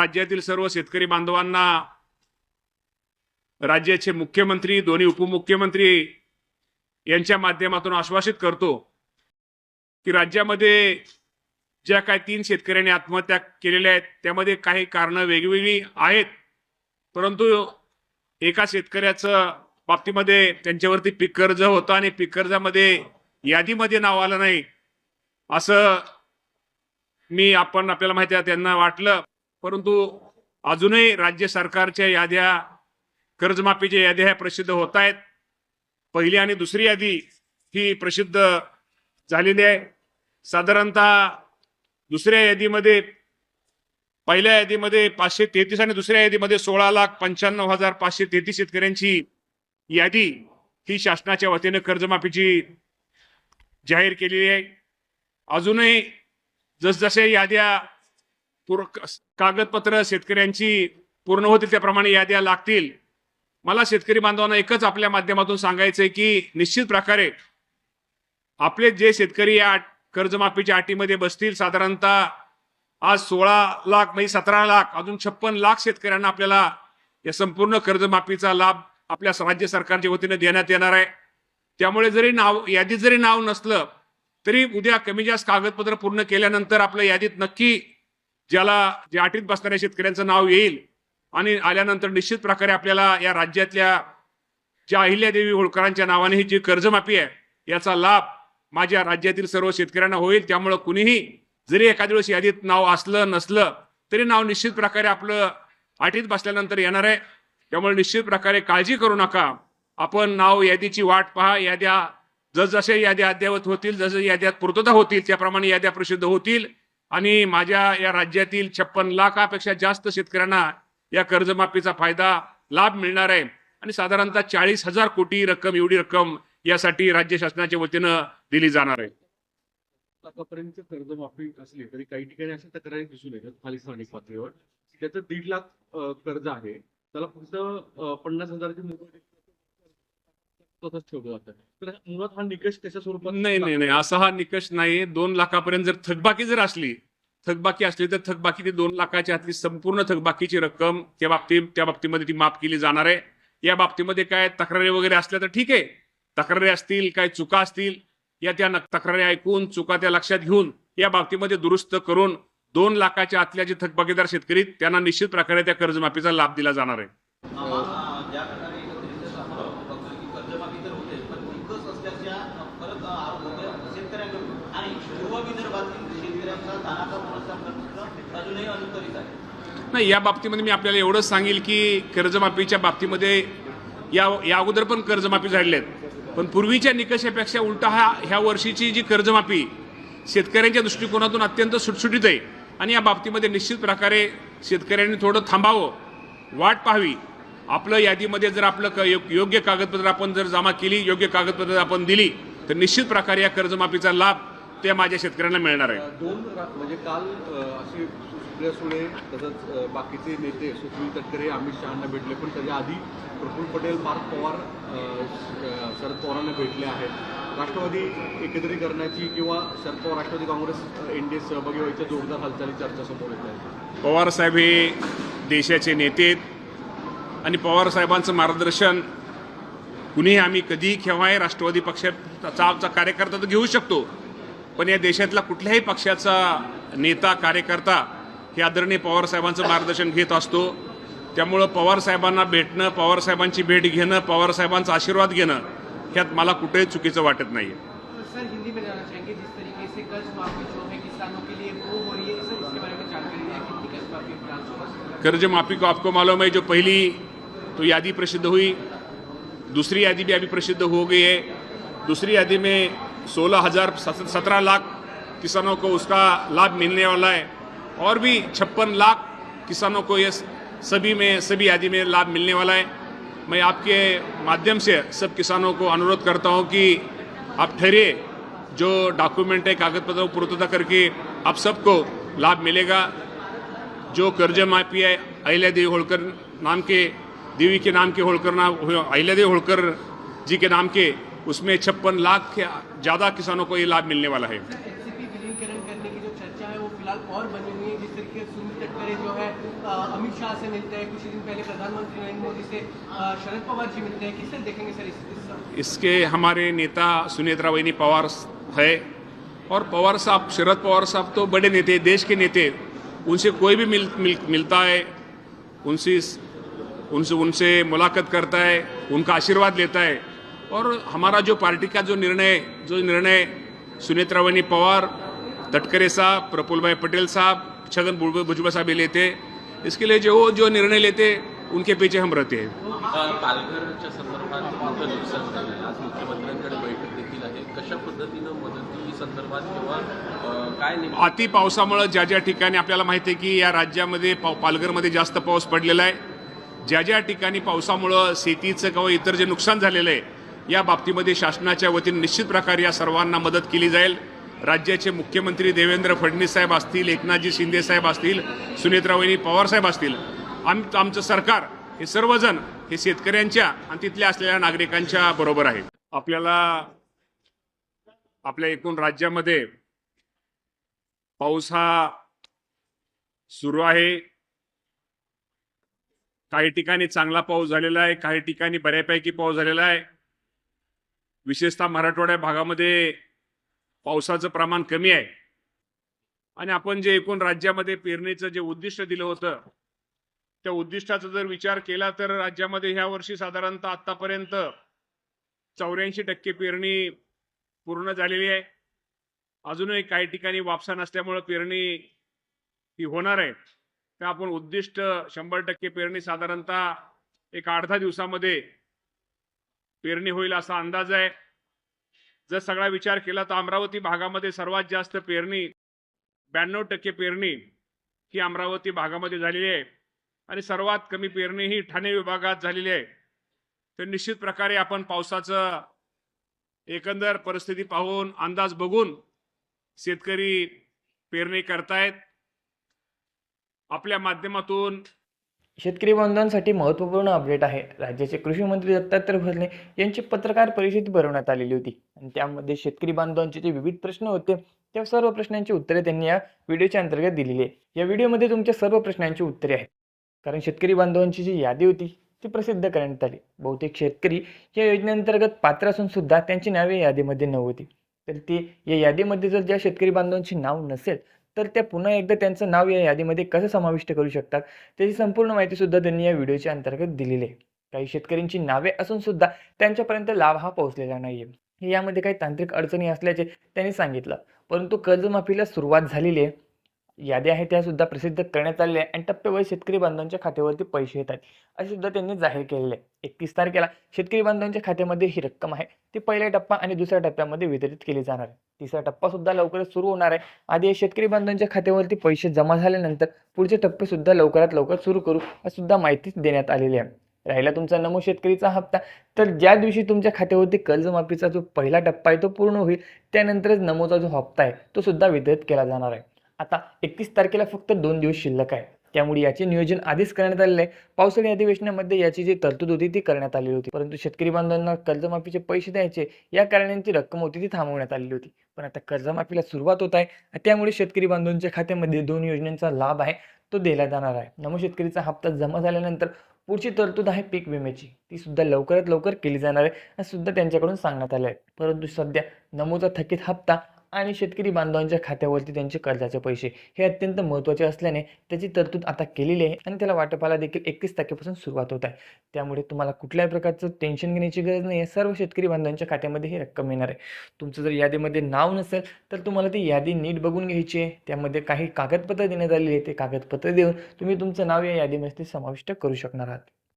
राज्यातील सर्व शेतकरी बांधवांना राज्याचे मुख्यमंत्री, दोन्ही उपमुख्यमंत्री यांच्या माध्यमातून आश्वासित करतो की राज्यामध्ये ज्या काही 3 शेतकऱ्यांनी आत्महत्या केलेल्या आहेत त्यामध्ये काही कारणं वेगवेगळी आहेत, परंतु एका शेतकऱ्याचं बाबतीमध्ये त्यांच्यावरती पीक कर्ज होतं आणि पीक कर्जामध्ये यादीमध्ये नाव आलं नाही असं आपल्याला माहिती आहे त्यांना वाटलं, परंतु अजूनही राज्य सरकारच्या याद्या, कर्जमाफीच्या याद्या ह्या प्रसिद्ध होत आहेत. पहिली आणि दुसरी यादी ही प्रसिद्ध झालेली आहे. साधारणतः दुसऱ्या यादीमध्ये, पहिल्या यादीमध्ये 533 आणि दुसऱ्या यादीमध्ये 16,95,533 शेतकऱ्यांची यादी ही शासनाच्या वतीने कर्जमाफीची जाहीर केलेली आहे. अजूनही जसजसे याद्या कागदपत्र शेतकऱ्यांची पूर्ण होतील त्याप्रमाणे याद्या लागतील. मला शेतकरी बांधवांना एकच आपल्या माध्यमातून सांगायचंय की निश्चित प्रकारे आपले जे शेतकरी या कर्जमाफीच्या अटीमध्ये बसतील, साधारणतः आज 16 लाख म्हणजे 17 लाख अजून 56 लाख शेतकऱ्यांना आपल्याला या संपूर्ण कर्जमाफीचा लाभ आपल्या राज्य सरकारच्या वतीने देण्यात येणार आहे. त्यामुळे जरी यादीत जरी नाव नसलं तरी उद्या कमी जास्त कागदपत्र पूर्ण केल्यानंतर आपल्या यादीत नक्की ज्या अटीत बसणाऱ्या शेतकऱ्यांचं नाव येईल आणि आल्यानंतर निश्चित प्रकारे आपल्याला या राज्यातल्या ज्या अहिल्यादेवी होळकरांच्या नावाने ही जी कर्जमाफी आहे याचा लाभ माझ्या राज्यातील सर्व शेतकऱ्यांना होईल. त्यामुळे कुणीही जरी एखाद्या वेळेस यादीत नाव असलं नसलं तरी नाव निश्चित प्रकारे आपलं अटीत बसल्यानंतर येणार आहे. त्यामुळे निश्चित प्रकारे काळजी करू नका. आपण नाव यादीची वाट पहा. याद्या जसजसे याद्या अद्ययावत होतील, जसे याद्यात पूर्तता होतील त्याप्रमाणे याद्या प्रसिद्ध होतील आणि माझ्या या राज्यातील 56 लाखापेक्षा जास्त शेतकऱ्यांना या कर्जमाफीचा फायदा लाभ मिळणार आहे आणि साधारणतः 40,000 कोटी रक्कम एवढी रक्कम यासाठी राज्य शासनाच्या वतीनं दिली जाणार आहे. आतापर्यंत कर्जमाफी असली तरी काही ठिकाणी अशा तक्रारी दिसून येतात खाली स्थानिक पातळीवर. त्याचं 1.5 लाख कर्ज आहे, त्याला फक्त 50,000ची मुदत ठेवलं जातं. तर मुळात हा निकष त्याच्या स्वरूपात नाही असा हा निकष नाही. 2 लाखापर्यंत जर थकबाकी असली तर थकबाकी ती 2 लाखाच्या आतली संपूर्ण थकबाकीची रक्कम त्या बाबतीमध्ये ती माफ केली जाणार आहे. या बाबतीमध्ये काय तक्रारी वगैरे असल्या तर ठीक आहे, तक्रारी असतील, काय चुका असतील त्या तक्रारी ऐकून चुका त्या लक्षात घेऊन या बाबतीमध्ये दुरुस्त करून 2 लाखाच्या आतल्या जे थकबाकीदार शेतकरी त्यांना निश्चित प्रकारे त्या कर्जमाफीचा लाभ दिला जाणार आहे. नाही, या बाबतीमध्ये मी आपल्याला एवढंच सांगेल की कर्जमाफीच्या बाबतीमध्ये या अगोदर पण कर्जमाफी झालेल्या आहेत, पण पूर्वीच्या निकषापेक्षा उलटा ह्या वर्षीची जी कर्जमाफी शेतकऱ्यांच्या दृष्टिकोनातून अत्यंत सुटसुटीत आहे आणि या बाबतीमध्ये निश्चित प्रकारे शेतकऱ्यांनी थोडं थांबावं, वाट पाहावी. आपलं यादीमध्ये जर आपलं योग्य कागदपत्र आपण जर जमा केली, योग्य कागदपत्र आपण दिली तर निश्चित प्रकारे या कर्जमाफीचा लाभ त्या माझ्या शेतकऱ्यांना मिळणार आहे. म्हणजे काल असे सुप्रिया सुळे तसंच बाकीचे नेते सुनील तटकरे अमित शहांना भेटले, पण त्याच्या आधी प्रफुल्ल पटेल, पार्थ पवार शरद पवारांना भेटले आहेत. राष्ट्रवादी एकत्रीकरणाची किंवा शरद पवार राष्ट्रवादी काँग्रेस एनडीए सहभागी व्हायच्या जोरदार हालचाली चर्चा समोर येत आहेत. पवार साहेब हे देशाचे नेते आहेत आणि पवार साहेबांचं मार्गदर्शन कुणीही आम्ही कधीही केव्हाही राष्ट्रवादी पक्षाचा कार्यकर्ता तर घेऊ शकतो, पण या देशातला कुठल्याही पक्षाचा नेता कार्यकर्ता हे आदरणीय पवार साहेबांचं मार्गदर्शन घेत असतो. त्यामुळं पवार साहेबांना भेटणं, पवार साहेबांची भेट घेणं, पवार साहेबांचा आशीर्वाद घेणं ह्यात मला कुठेही चुकीचं वाटत नाही. सर, हिंदी में जाना चाहेंगे, जिस तरीके से कर्ज माफी जो है किसानों के लिए वो हो रही है, सर इसके बारे में जानकारी दें. कितनी कर्ज माफी? कर्ज माफी को आपको मालूम है, जो पहली तो यादी प्रसिद्ध हुई, दूसरी यादी भी अभी प्रसिद्ध हो गई है. दूसरी यादी में 17 लाख किसानों को उसका लाभ मिलने वाला है और भी 56 लाख किसानों को ये सभी यादी में लाभ मिलने वाला है. मैं आपके माध्यम से सब किसानों को अनुरोध करता हूं कि आप ठहरिए, जो डॉक्यूमेंट है कागजपत्रों को पूर्तता करके आप सबको लाभ मिलेगा. जो कर्ज माफी है अहिल्यादेवी होळकर नाम के, देवी के नाम के होळकर अहिल्यादेवी होळकर जी के नाम के, उसमें 56 लाख से ज़्यादा किसानों को ये लाभ मिलने वाला है. एनसीपी विलीनीकरण करने की जो चर्चा है वो फिलहाल और बनी हुई है. जिस तरीके से सुनील तटकरे जो है है, अमित शाह से मिलते हैं, कुछ दिन पहले प्रधानमंत्री नरेंद्र मोदी से शरद पवार जी मिलते हैं, किससे देखेंगे सर इसके हमारे नेता सुनेत्रा वहिनी पवार है, और पवार साहब, शरद पवार साहब तो बड़े नेते, देश के नेते, उनसे कोई भी मिलता है, उनसे उनसे उनसे मुलाकात करता है, उनका आशीर्वाद लेता है। और हमारा जो पार्टी का जो निर्णय सुनेत्रा वहिनी पवार, तटकरे साहब, प्रफुल्ल भाई पटेल साहब, छगन भुजबळ साहब ये लेते, इसके लिए जो निर्णय लेते उनके पीछे हम रहते हैं। पालघरच्या संदर्भात मोठं नुकसान झालं, आज मुख्यमंत्र्यांकडे बैठक देखील आहे, कशा पद्धतीनं मदती संदर्भात किंवा काय नेमकं अति पावसामुळे ज्या ठिकाणी आपल्याला माहिती आहे की या राज्यामध्ये पालघरमध्ये जास्त पाऊस पडलेला आहे, ज्या ठिकाणी पावसामुळे शेतीचं किंवा इतर जे नुकसान झालेलं आहे, या बाबतीमध्ये शासनाच्या वतीने निश्चित प्रकारे या सर्वांना मदत केली जाईल। राज्याचे मुख्यमंत्री देवेंद्र फडणवीस साहेब असतील, एकनाथजी शिंदे साहेब असतील, सुनेत्रा वहिनी पवार साहेब असतील, आमचं सरकार हे सर्वजण हे शेतकऱ्यांच्या आणि तिथल्या असलेल्या नागरिकांच्या बरोबर आहे। आपल्याला आपल्या एकूण राज्यामध्ये पाऊस हा सुरू आहे। काही ठिकाणी चांगला पाऊस झालेला आहे, काही ठिकाणी बऱ्यापैकी पाऊस झालेला आहे। विशेषतः मराठवाड्या भागामध्ये पावसाचं प्रमाण कमी आहे, आणि आपण जे एकूण राज्यामध्ये पेरणीचं जे उद्दिष्ट दिलं होतं, त्या उद्दिष्टाचा जर विचार केला तर राज्यामध्ये ह्या वर्षी साधारणतः आतापर्यंत 84% पेरणी पूर्ण झालेली आहे। अजूनही काही ठिकाणी वापसा नसल्यामुळे पेरणी ही होणार आहे। तर आपण उद्दिष्ट 100% पेरणी साधारणतः एक 8-10 दिवसामध्ये पेरणी होईल असा अंदाज आहे। जर सगळा विचार केला तर अमरावती भागामध्ये सर्वात जास्त पेरणी 92% पेरणी ही अमरावती भागामध्ये झालेली आहे, आणि सर्वात कमी पेरणी ही ठाणे विभागात झालेली आहे। तर निश्चित प्रकारे आपण पावसाचं एकंदर परिस्थिती पाहून, अंदाज बघून शेतकरी पेरणी करतायत। आपल्या माध्यमातून शेतकरी बांधवांसाठी महत्त्वपूर्ण अपडेट आहे। राज्याचे कृषी मंत्री दत्तात्रय भरणे यांची पत्रकार परिषद भरवण्यात आलेली होती, आणि त्यामध्ये शेतकरी बांधवांचे जे विविध प्रश्न होते त्या सर्व प्रश्नांची उत्तरे त्यांनी या व्हिडिओच्या अंतर्गत दिलेली आहे। या व्हिडिओमध्ये तुमच्या सर्व प्रश्नांची उत्तरे आहेत, कारण शेतकरी बांधवांची जी यादी होती ती प्रसिद्ध करण्यात आली। बहुतेक शेतकरी या योजनेअंतर्गत पात्र असून सुद्धा त्यांची नावे यादीमध्ये नव्हती, तर ती या यादीमध्ये जर ज्या शेतकरी बांधवांची नाव नसेल तर त्या पुन्हा एकदा त्यांचं नाव या यादीमध्ये कसं समाविष्ट करू शकतात त्याची संपूर्ण माहिती सुद्धा त्यांनी या व्हिडिओच्या अंतर्गत दिलेली आहे। काही शेतकऱ्यांची नावे असून सुद्धा त्यांच्यापर्यंत लाभ हा पोहोचलेला नाहीये। यामध्ये काही तांत्रिक अडचणी असल्याचे त्यांनी सांगितलं, परंतु कर्जमाफीला सुरुवात झालेली आहे। याद्या आहेत त्या सुद्धा प्रसिद्ध करण्यात आलेल्या आहे, आणि टप्प्यावर शेतकरी बांधवांच्या खात्यावरती पैसे येतात असे सुद्धा त्यांनी जाहीर केलेले आहे। 31 तारखेला शेतकरी बांधवांच्या खात्यामध्ये ही रक्कम आहे ती पहिल्या टप्पा आणि दुसऱ्या टप्प्यामध्ये वितरित केली जाणार आहे। तिसरा टप्पा सुद्धा लवकरच सुरू होणार आहे। आधी या शेतकरी बांधवांच्या खात्यावरती पैसे जमा झाल्यानंतर पुढचे टप्पे सुद्धा लवकरात लवकर सुरू करू अशी सुद्धा माहिती देण्यात आलेली आहे। राहिला तुमचा नमो शेतकरीचा हप्ता, तर ज्या दिवशी तुमच्या खात्यावरती कर्जमाफीचा जो पहिला टप्पा आहे तो पूर्ण होईल त्यानंतरच नमोचा जो हप्ता आहे तो सुद्धा वितरित केला जाणार आहे। आता 31 तारखेला फक्त 2 दिवस शिल्लक आहे, त्यामुळे याचे नियोजन आधीच करण्यात आलेले आहे। पावसाळी अधिवेशनामध्ये याची जी तरतूद होती ती करण्यात आली होती, परंतु शेतकरी बांधवांना कर्जमाफीचे पैसे द्यायचे या कारणांची रक्कम होती ती थांबवण्यात आलेली होती। पण आता कर्जमाफीला सुरुवात होत आहे, त्यामुळे शेतकरी बांधवांच्या खात्यामध्ये 2 योजनांचा लाभ आहे तो दिला जाणार आहे। नमो शेतकरीचा हप्ता जमा झाल्यानंतर पुढची तरतूद आहे पीक विम्याची, ती सुद्धा लवकरात लवकर केली जाणार आहे असं सुद्धा त्यांच्याकडून सांगण्यात आलं आहे। परंतु सध्या नमोचा थकीत हप्ता आणि शेतकरी बांधवांच्या खात्यावरती त्यांचे कर्जाचे पैसे हे अत्यंत महत्त्वाचे असल्याने त्याची तरतूद आता केलेली आहे, आणि त्याला वाटपाला देखील 31 तारखेपासून सुरुवात होत आहे। त्यामुळे तुम्हाला कुठल्याही प्रकारचं टेन्शन घेण्याची गरज नाही आहे। सर्व शेतकरी बांधवांच्या खात्यामध्ये ही रक्कम येणार आहे। तुमचं जर यादीमध्ये नाव नसेल तर तुम्हाला ती यादी नीट बघून घ्यायची आहे। त्यामध्ये काही कागदपत्र देण्यात आलेली आहे, ते कागदपत्र देऊन तुम्ही तुमचं नाव या यादीमध्ये समाविष्ट करू शकणार आहात।